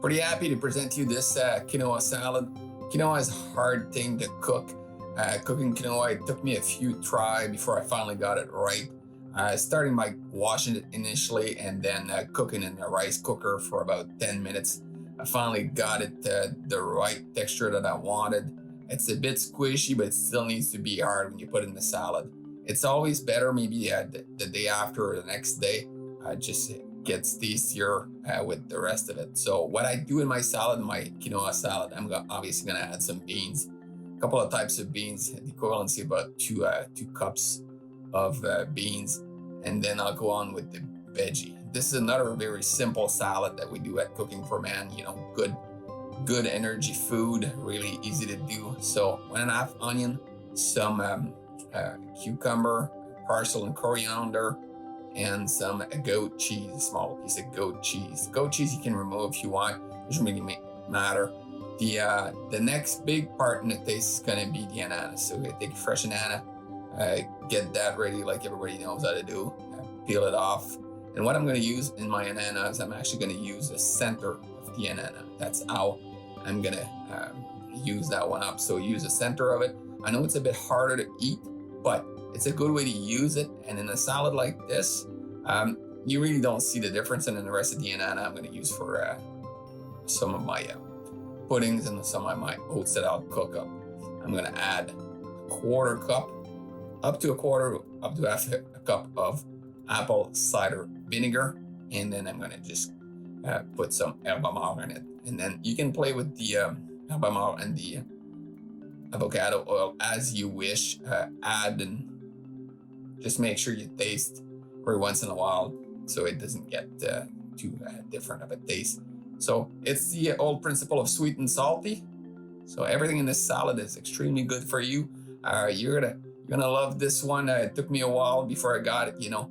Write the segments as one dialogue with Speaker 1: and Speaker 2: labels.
Speaker 1: Pretty happy to present you this quinoa salad. Quinoa is a hard thing to cook. Cooking quinoa, it took me a few tries before I finally got it right. Starting by washing it initially and then cooking in a rice cooker for about 10 minutes. I finally got it the right texture that I wanted. It's a bit squishy, but it still needs to be hard when you put it in the salad. It's always better maybe the day after or the next day. Just gets tastier with the rest of it. So what I do in my salad, my quinoa salad, I'm obviously gonna add some beans, a couple of types of beans, the equivalency about two cups of beans, and then I'll go on with the veggie. This is another very simple salad that we do at Cooking for Man. You know, good energy food, really easy to do. So 1.5 onion, some cucumber, parsley and coriander, and some goat cheese, a small piece of goat cheese. Goat cheese you can remove if you want, doesn't really matter. The next big part in the taste is gonna be the ananas. So we're gonna take a fresh banana, get that ready like everybody knows how to do, peel it off. And what I'm gonna use in my ananas, I'm actually gonna use the center of the banana. That's how I'm gonna use that one up. So use the center of it. I know it's a bit harder to eat, but it's a good way to use it. And in a salad like this, you really don't see the difference. And then the rest of the banana I'm gonna use for some of my puddings and some of my oats that I'll cook up. I'm gonna add a quarter cup, up to half a cup of apple cider vinegar. And then I'm gonna just put some herba mare in it. And then you can play with the herba mare and the avocado oil as you wish. Add and just make sure you taste every once in a while so it doesn't get too different of a taste. So it's the old principle of sweet and salty. So everything in this salad is extremely good for you. You're gonna love this one. It took me a while before I got it. You know,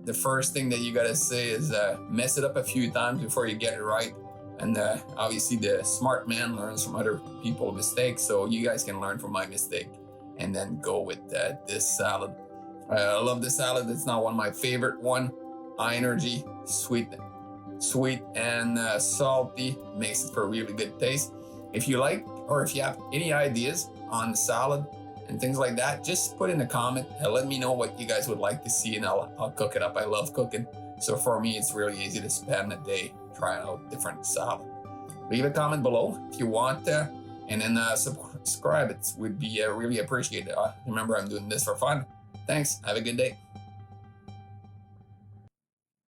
Speaker 1: the first thing that you gotta say is mess it up a few times before you get it right. And obviously the smart man learns from other people's mistakes. So you guys can learn from my mistake and then go with this salad. I love this salad. It's not one of my favorite one. High energy, sweet and salty, makes it for a really good taste. If you like, or if you have any ideas on salad and things like that, just put in a comment and let me know what you guys would like to see, and I'll cook it up. I love cooking. So for me, it's really easy to spend a day trying out different salad. Leave a comment below if you want, and then subscribe. It would be really appreciated. Remember, I'm doing this for fun. Thanks. Have a good day.